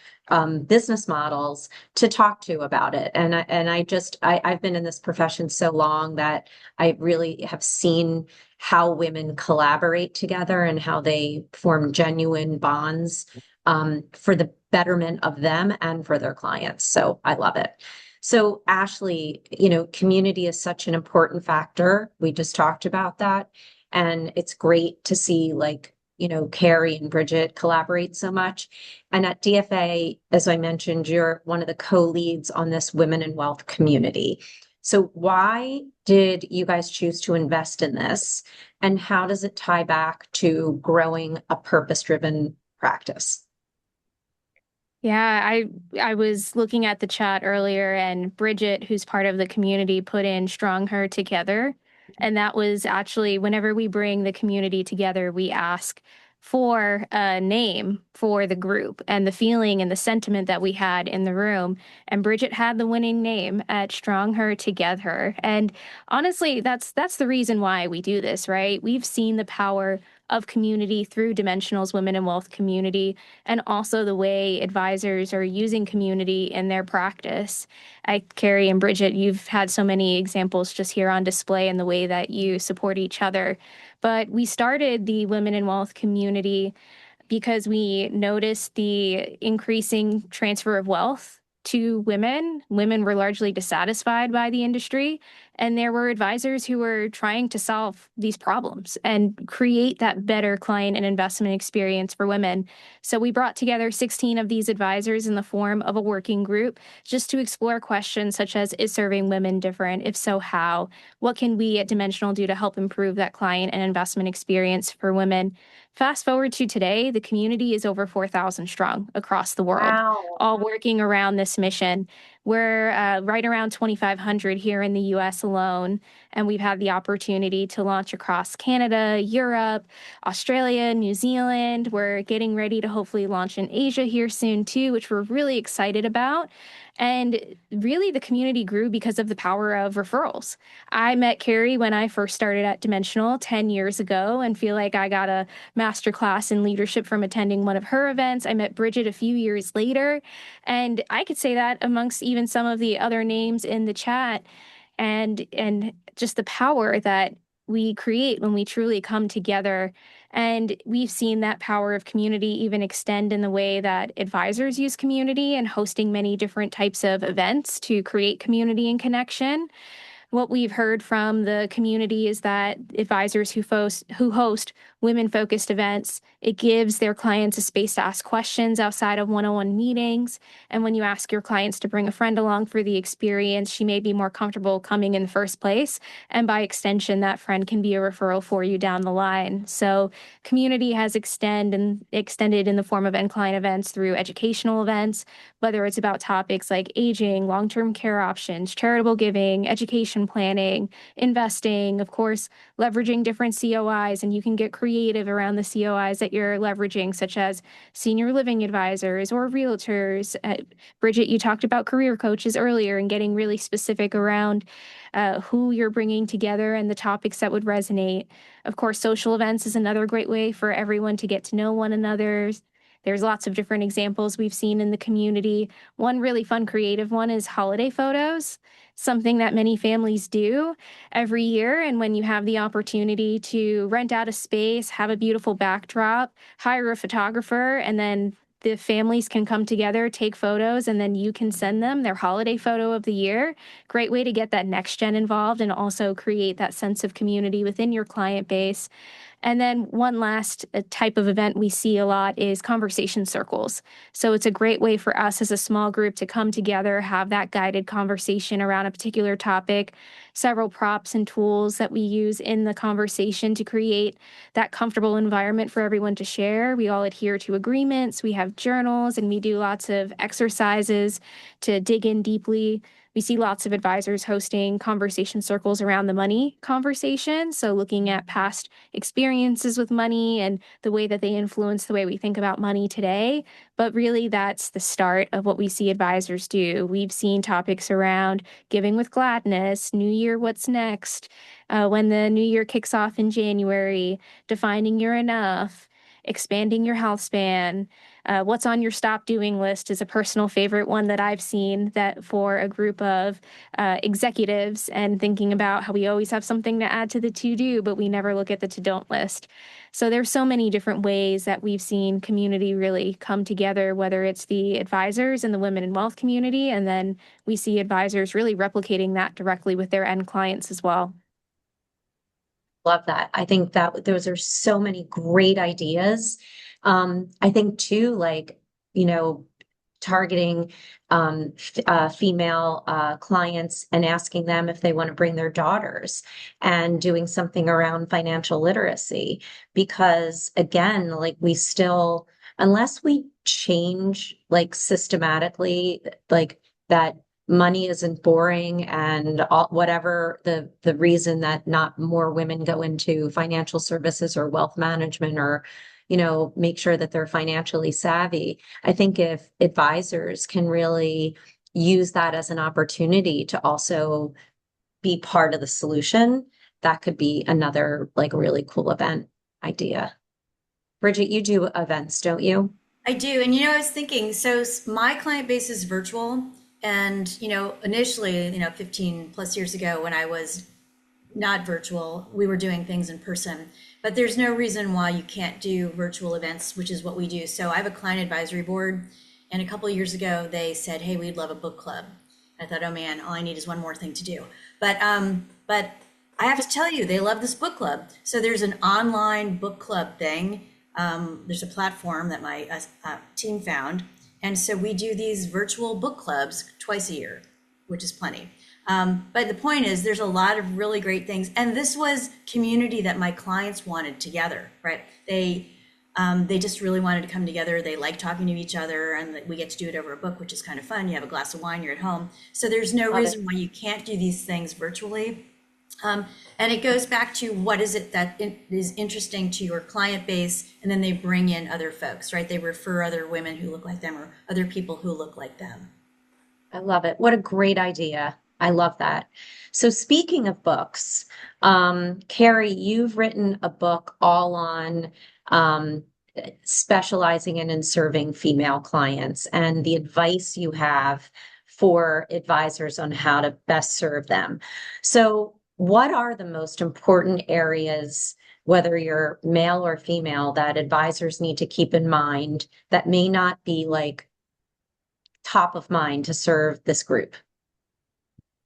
business models to talk to about it. I've been in this profession so long that I really have seen how women collaborate together and how they form genuine bonds for the betterment of them and for their clients. So I love it. So Ashley, community is such an important factor. We just talked about that. And it's great to see Carrie and Bridget collaborate so much. And at DFA, as I mentioned, you're one of the co-leads on this Women in Wealth community. So why did you guys choose to invest in this? And how does it tie back to growing a purpose-driven practice? Yeah, I was looking at the chat earlier and Bridget, who's part of the community, put in strong her together. And that was actually whenever we bring the community together, we ask for a name for the group and the feeling and the sentiment that we had in the room. And Bridget had the winning name at Strong Her Together. And honestly, that's the reason why we do this, right? We've seen the power of community through Dimensional's Women in Wealth community, and also the way advisors are using community in their practice. Carrie and Bridget, you've had so many examples just here on display in the way that you support each other. But we started the Women in Wealth community because we noticed the increasing transfer of wealth to women. Women were largely dissatisfied by the industry, and there were advisors who were trying to solve these problems and create that better client and investment experience for women. So we brought together 16 of these advisors in the form of a working group just to explore questions such as, is serving women different? If so, how? What can we at Dimensional do to help improve that client and investment experience for women? Fast forward to today, the community is over 4,000 strong across the world, Wow. all working around this mission. We're right around 2,500 here in the US alone, and we've had the opportunity to launch across Canada, Europe, Australia, New Zealand. We're getting ready to hopefully launch in Asia here soon too, which we're really excited about. And really, the community grew because of the power of referrals. I met Carrie when I first started at Dimensional 10 years ago and feel like I got a masterclass in leadership from attending one of her events. I met Bridget a few years later, and I could say that amongst even some of the other names in the chat, and just the power that we create when we truly come together. And we've seen that power of community even extend in the way that advisors use community and hosting many different types of events to create community and connection. What we've heard from the community is that advisors who host women-focused events, it gives their clients a space to ask questions outside of one-on-one meetings. And when you ask your clients to bring a friend along for the experience, she may be more comfortable coming in the first place. And by extension, that friend can be a referral for you down the line. So community has extended in the form of end client events through educational events, whether it's about topics like aging, long-term care options, charitable giving, education planning, investing, of course, leveraging different COIs, and you can get creative around the COIs that you're leveraging, such as senior living advisors or realtors. Bridget, you talked about career coaches earlier and getting really specific around who you're bringing together and the topics that would resonate. Of course, social events is another great way for everyone to get to know one another. There's lots of different examples we've seen in the community. One really fun, creative one is holiday photos, something that many families do every year. And when you have the opportunity to rent out a space, have a beautiful backdrop, hire a photographer, and then the families can come together, take photos, and then you can send them their holiday photo of the year. Great way to get that next gen involved and also create that sense of community within your client base. And then one last type of event we see a lot is conversation circles. So it's a great way for us as a small group to come together, have that guided conversation around a particular topic, several props and tools that we use in the conversation to create that comfortable environment for everyone to share. We all adhere to agreements, we have journals, and we do lots of exercises to dig in deeply. We see lots of advisors hosting conversation circles around the money conversation. So looking at past experiences with money and the way that they influence the way we think about money today. But really, that's the start of what we see advisors do. We've seen topics around giving with gladness, New Year, what's next, when the new year kicks off in January, defining your enough, expanding your health span. What's on your stop doing list is a personal favorite one that I've seen that for a group of executives, and thinking about how we always have something to add to the to do, but we never look at the to don't list. So there's so many different ways that we've seen community really come together, whether it's the advisors and the women in wealth community, and then we see advisors really replicating that directly with their end clients as well. Love that. I think that those are so many great ideas. I think too, like, you know, targeting female clients and asking them if they want to bring their daughters and doing something around financial literacy. Because again, like we still, unless we change like systematically, like that money isn't boring and all, whatever the reason that not more women go into financial services or wealth management or make sure that they're financially savvy. I think if advisors can really use that as an opportunity to also be part of the solution, that could be another like really cool event idea. Bridget, you do events, don't you? I do. And, I was thinking, so my client base is virtual. And, initially, 15 plus years ago when I was not virtual, we were doing things in person. But there's no reason why you can't do virtual events, which is what we do. So I have a client advisory board. And a couple of years ago, they said, "Hey, we'd love a book club." I thought, oh man, all I need is one more thing to do. But I have to tell you, they love this book club. So there's an online book club thing. There's a platform that my team found. And so we do these virtual book clubs twice a year, which is plenty. But the point is, there's a lot of really great things. And this was community that my clients wanted together, right? They just really wanted to come together. They like talking to each other, and we get to do it over a book, which is kind of fun. You have a glass of wine, you're at home. So there's no reason why you can't do these things virtually. And it goes back to what is it that is interesting to your client base, and then they bring in other folks, right? They refer other women who look like them or other people who look like them. I love it. What a great idea. I love that. So speaking of books, Carrie, you've written a book all on specializing in and serving female clients and the advice you have for advisors on how to best serve them. So what are the most important areas, whether you're male or female, that advisors need to keep in mind that may not be like top of mind to serve this group?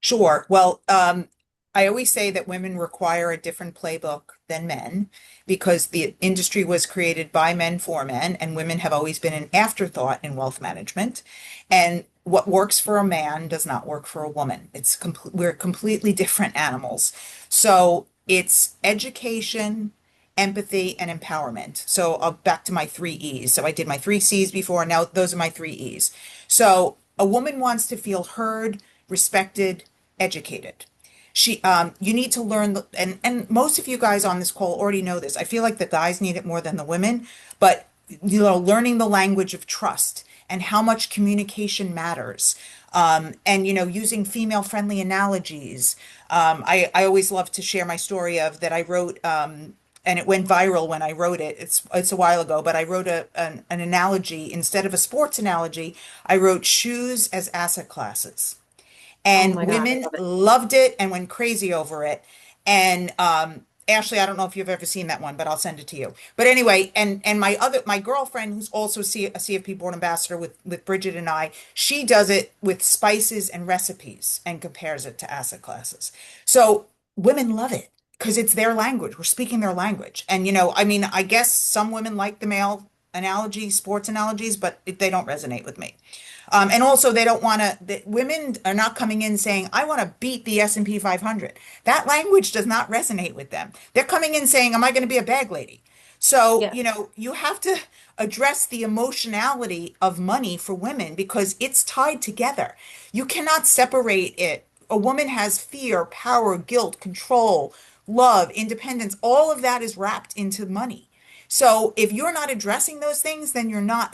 Sure. Well, I always say that women require a different playbook than men because the industry was created by men for men, and women have always been an afterthought in wealth management. And what works for a man does not work for a woman. We're completely different animals. So it's education, empathy, and empowerment. So back to my three E's. So I did my three C's before. Now those are my three E's. So a woman wants to feel heard, respected, educated. You need to learn, and most of you guys on this call already know this. I feel like the guys need it more than the women, but learning the language of trust and how much communication matters. And using female friendly analogies. I always love to share my story of that I wrote, and it went viral when I wrote it. It's a while ago, but I wrote an analogy instead of a sports analogy. I wrote shoes as asset classes. Oh And my God, I women love it. loved it and went crazy over it. And Ashley, I don't know if you've ever seen that one, but I'll send it to you. But anyway, and my girlfriend, who's also a CFP board ambassador with Bridget and I, she does it with spices and recipes and compares it to asset classes. So women love it because it's their language. We're speaking their language. And I mean, I guess some women like the male analogies, sports analogies, but they don't resonate with me. And also they don't want to, women are not coming in saying, I want to beat the S&P 500. That language does not resonate with them. They're coming in saying, am I going to be a bag lady? So, Yes. you have to address the emotionality of money for women because it's tied together. You cannot separate it. A woman has fear, power, guilt, control, love, independence. All of that is wrapped into money. So if you're not addressing those things, then you're not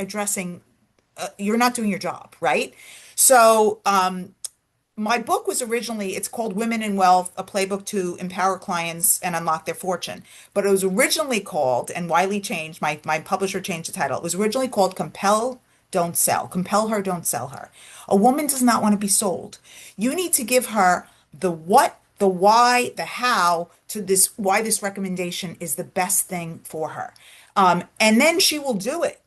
doing your job, right? So, my book was originally, it's called Women in Wealth, a playbook to empower clients and unlock their fortune. But it was originally called, and Wiley changed, my publisher changed the title. It was originally called Compel, Don't Sell. Compel her, don't sell her. A woman does not want to be sold. You need to give her the what, the why, the how to why this recommendation is the best thing for her. And then she will do it.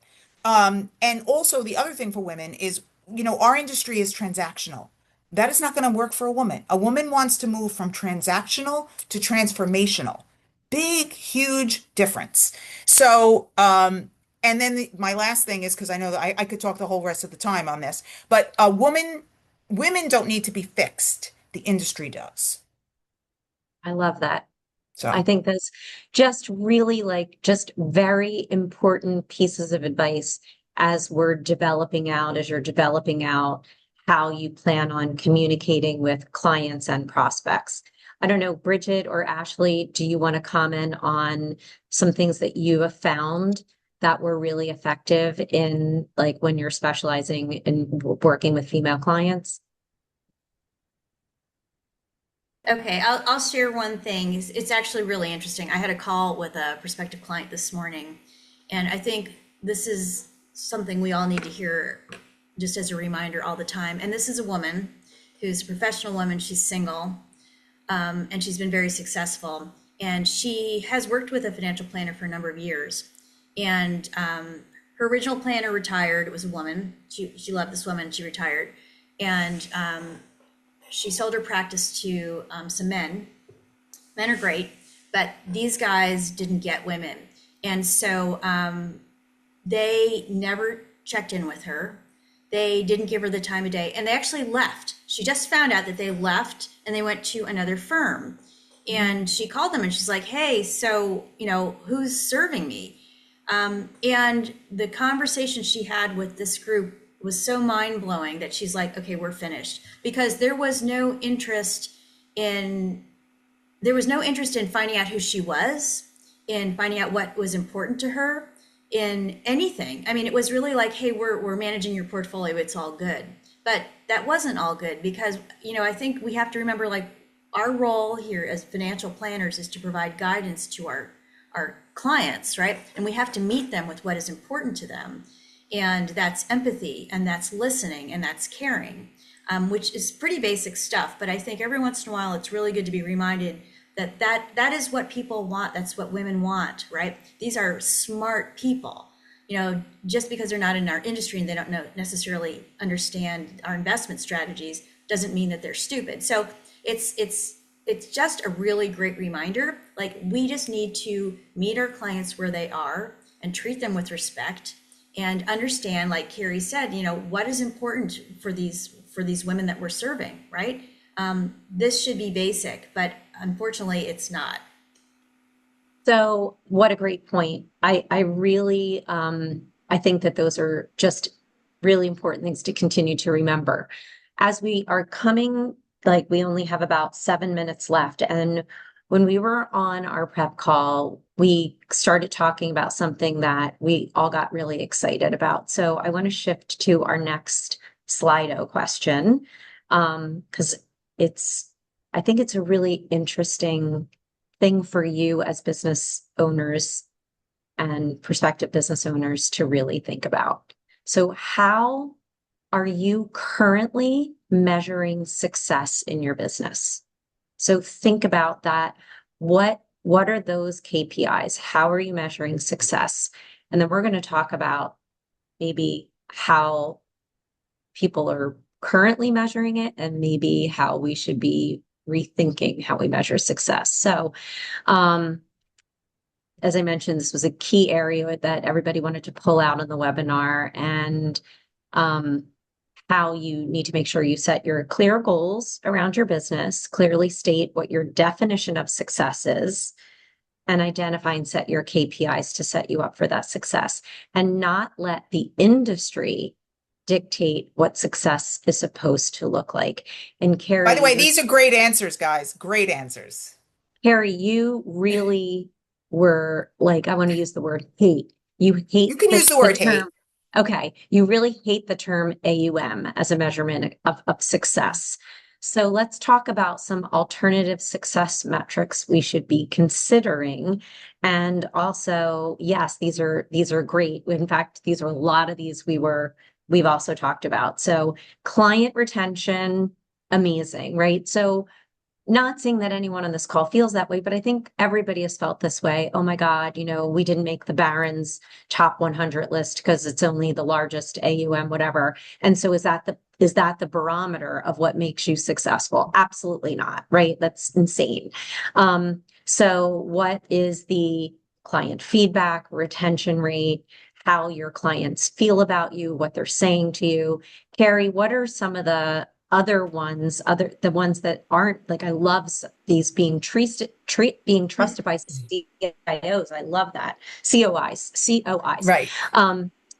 And also the other thing for women is, our industry is transactional. That is not going to work for a woman. A woman wants to move from transactional to transformational. Big, huge difference. So, and then my last thing is because I know that I could talk the whole rest of the time on this, but women don't need to be fixed. The industry does. I love that. I So. think that's just really like just very important pieces of advice as as you're developing out how you plan on communicating with clients and prospects. I don't know, Bridget or Ashley, do you want to comment on some things that you have found that were really effective in like when you're specializing in working with female clients? Okay, I'll share one thing. It's actually really interesting. I had a call with a prospective client this morning, and I think this is something we all need to hear just as a reminder all the time. And this is a woman who's a professional woman. She's single, and she's been very successful. And she has worked with a financial planner for a number of years. And her original planner retired. It was a woman. She loved this woman. She retired. And she sold her practice to some men. Men are great, but these guys didn't get women. And so they never checked in with her. They didn't give her the time of day, and they actually left. She just found out that they left and they went to another firm. And she called them and she's like, hey, so, who's serving me? And the conversation she had with this group was so mind blowing that she's like, okay, we're finished, because there was no interest in finding out who she was, in finding out what was important to her, in anything. I mean, it was really like, hey, we're managing your portfolio, it's all good. But that wasn't all good, because I think we have to remember, like, our role here as financial planners is to provide guidance to our clients, right? And we have to meet them with what is important to them. And that's empathy, and that's listening, and that's caring, which is pretty basic stuff. But I think every once in a while, it's really good to be reminded that is what people want. That's what women want, right? These are smart people. Just because they're not in our industry and they don't necessarily understand our investment strategies doesn't mean that they're stupid. So it's just a really great reminder. Like, we just need to meet our clients where they are and treat them with respect, and understand, like Carrie said, what is important for these women that we're serving, right? This should be basic, but unfortunately it's not. So what a great point. I really, I think that those are just really important things to continue to remember. As we are coming, like we only have about 7 minutes left. And when we were on our prep call, we started talking about something that we all got really excited about. So I want to shift to our next Slido question, because I think it's a really interesting thing for you as business owners and prospective business owners to really think about. So how are you currently measuring success in your business? So think about that. What are those KPIs? How are you measuring success? And then we're going to talk about maybe how people are currently measuring it, and maybe how we should be rethinking how we measure success. So, as I mentioned, this was a key area that everybody wanted to pull out on the webinar, and how you need to make sure you set your clear goals around your business, clearly state what your definition of success is, and identify and set your KPIs to set you up for that success, and not let the industry dictate what success is supposed to look like. And By the way, Carrie, these are great answers, guys. Great answers. Carrie, you really were like, I want to use the word hate. You You hate can use the the word term. hate. Okay. You really hate the term AUM as a measurement of success. So let's talk about some alternative success metrics we should be considering. And also, yes, these are great. In fact, these are a lot of these we've also talked about. So client retention, amazing, right? So not saying that anyone on this call feels that way, but I think everybody has felt this way. Oh my God, we didn't make the Barron's top 100 list because it's only the largest AUM, whatever. And so is that the barometer of what makes you successful? Absolutely not, right? That's insane. So what is the client feedback, retention rate, how your clients feel about you, what they're saying to you? Carrie, what are some of the the ones that aren't like, I love these being being trusted by CIOs. I love that. COIs. Right.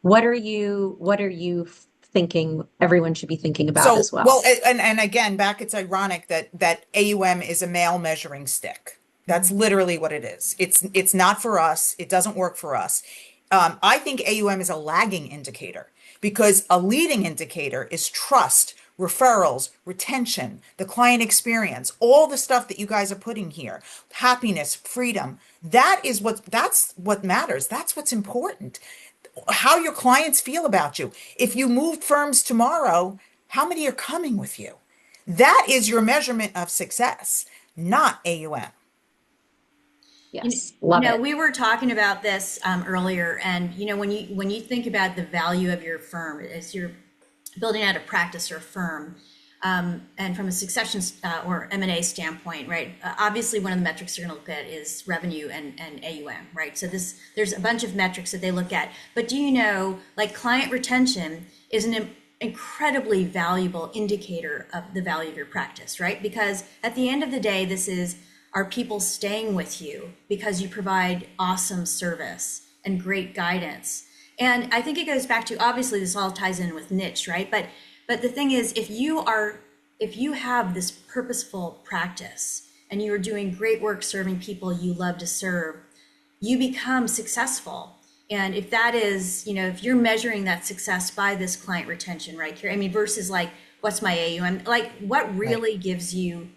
What are you thinking everyone should be thinking about So, as well? well, and again, back, it's ironic that AUM is a male measuring stick. That's literally what it is. It's not for us. It doesn't work for us. I think AUM is a lagging indicator because a leading indicator is trust, referrals, retention, the client experience, all the stuff that you guys are putting here, happiness, freedom. That's what matters. That's what's important. How your clients feel about you. If you moved firms tomorrow, how many are coming with you? That is your measurement of success, not AUM. Yes, love it. We were talking about this earlier, and when you think about the value of your firm as you're building out a practice or a firm, and from a succession or M&A standpoint, right? Obviously, one of the metrics you're going to look at is revenue and AUM, right? So there's a bunch of metrics that they look at. But do you know, like client retention is an incredibly valuable indicator of the value of your practice, right? Because at the end of the day, this is, are people staying with you because you provide awesome service and great guidance? And I think it goes back to, obviously this all ties in with niche, right? But the thing is, if you have this purposeful practice and you are doing great work serving people you love to serve, you become successful. And if that is, if you're measuring that success by this client retention, right, Carrie? I mean, versus like, what's my AUM? Like, what really gives you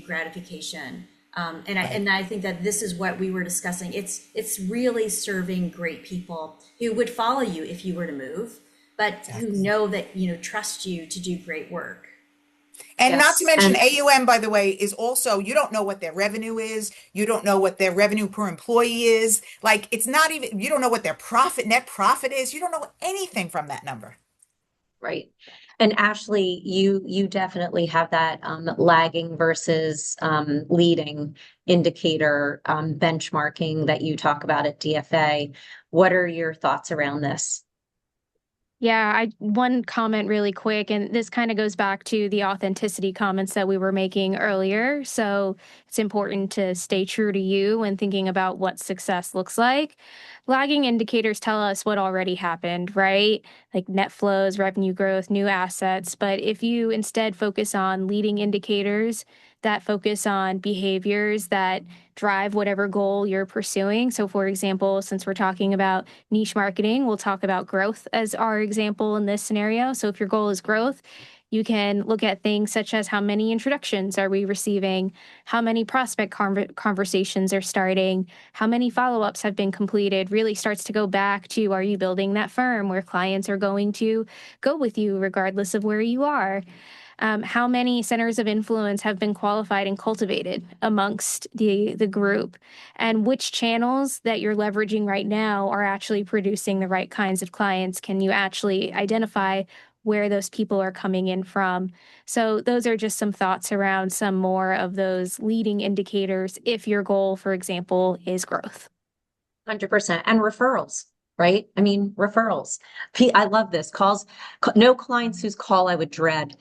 gratification? And I think that this is what we were discussing. It's really serving great people who would follow you if you were to move, but who know that, trust you to do great work. And not to Yes. mention And AUM, by the way, is also, you don't know what their revenue is. You don't know what their revenue per employee is. Like, it's not even, you don't know what their net profit is. You don't know anything from that number. right. And Ashley, you definitely have that lagging versus leading indicator benchmarking that you talk about at DFA. What are your thoughts around this? Yeah, I one comment really quick, and this kind of goes back to the authenticity comments that we were making earlier. So it's important to stay true to you when thinking about what success looks like. Lagging indicators tell us what already happened, right? Like net flows, revenue growth, new assets. But if you instead focus on leading indicators that focus on behaviors that drive whatever goal you're pursuing. So, for example, since we're talking about niche marketing, we'll talk about growth as our example in this scenario. So if your goal is growth, you can look at things such as how many introductions are we receiving, how many prospect conversations are starting, how many follow-ups have been completed. Really starts to go back to, are you building that firm where clients are going to go with you regardless of where you are? How many centers of influence have been qualified and cultivated amongst the group, and which channels that you're leveraging right now are actually producing the right kinds of clients? Can you actually identify where those people are coming in from? So those are just some thoughts around some more of those leading indicators if your goal, for example, is growth. 100%. And referrals, right? I mean, referrals. I love this. No clients whose call I would dread.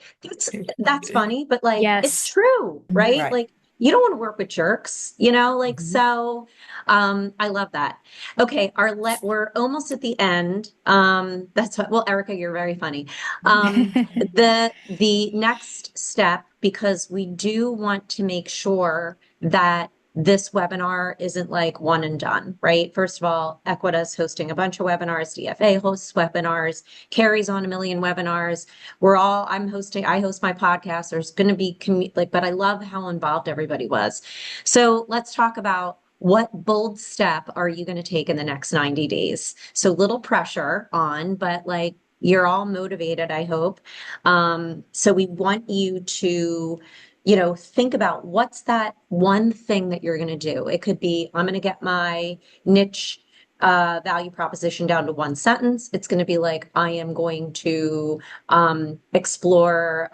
That's funny, but like it's Yes. true, right? Right. Like you don't want to work with jerks, like Mhm. so I love that. Okay, we're almost at the end. That's what, well, Erica, you're very funny. The next step, because we do want to make sure that this webinar isn't like one and done, right? First of all, Equita is hosting a bunch of webinars, DFA hosts webinars, Carrie's on a million webinars. I host my podcast. There's going to be but I love how involved everybody was. So let's talk about what bold step are you going to take in the next 90 days? So little pressure on, but like you're all motivated, I hope. So we want you to think about what's that one thing that you're going to do. It could be, I'm going to get my niche value proposition down to one sentence. It's going to be like, I am going to explore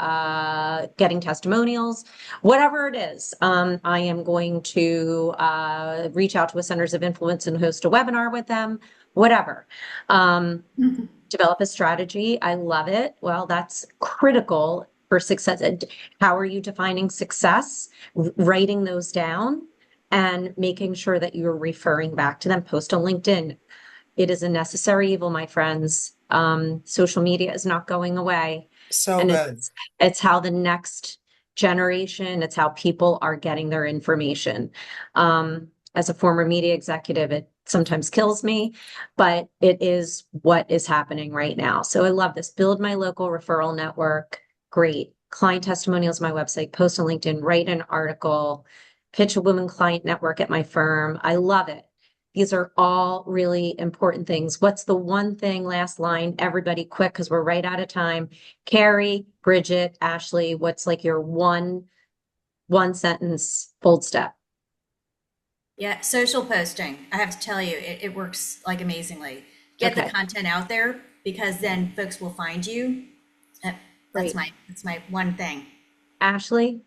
getting testimonials, whatever it is. I am going to reach out to a centers of influence and host a webinar with them, whatever. Develop a strategy. I love it. Well, that's critical for success. How are you defining success? Writing those down and making sure that you're referring back to them. Post on LinkedIn. It is a necessary evil, my friends. Social media is not going away. So And good. it's how the next generation, it's how people are getting their information. As a former media executive, sometimes kills me, but it is what is happening right now. So I love this. Build my local referral network. Great. Client testimonials, my website, post on LinkedIn, write an article, pitch a women client network at my firm. I love it. These are all really important things. What's the one thing, last line, everybody quick, because we're right out of time. Carrie, Bridget, Ashley, what's like your one sentence bold step? Yeah, social posting. I have to tell you, it works like amazingly. Get the Okay, content out there because then folks will find you. Uh, great. that's my one thing. Ashley,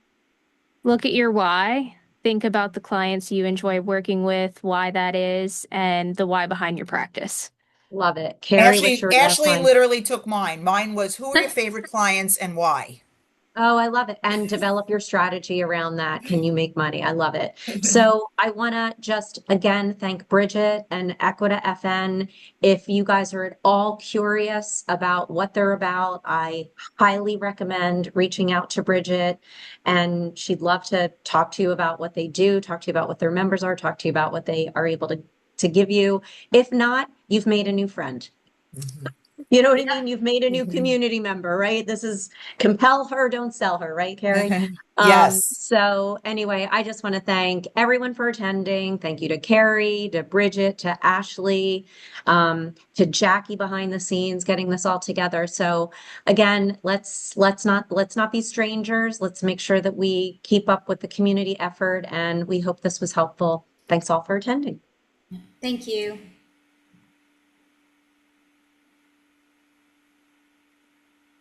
Look at your why. Think about the clients you enjoy working with, why that is, and the why behind your practice. love it. Carrie, what's Ashley, your last Ashley line? literally took mine. Mine was, who are your favorite clients and why? Oh, I love it. And develop your strategy around that. Can you make money? I love it. So I want to just again thank Bridget and Equita FN. If you guys are at all curious about what they're about, I highly recommend reaching out to Bridget. And she'd love to talk to you about what they do, talk to you about what their members are, talk to you about what they are able to give you. If not, you've made a new friend. Mhm. You know what I Yeah. mean? You've made a new community member, right? This is compel her, don't sell her, right, Carrie? Yes. So anyway, I just want to thank everyone for attending. Thank you to Carrie, to Bridget, to Ashley, to Jackie behind the scenes, getting this all together. So again, let's not be strangers. Let's make sure that we keep up with the community effort, and we hope this was helpful. Thanks all for attending. Thank you.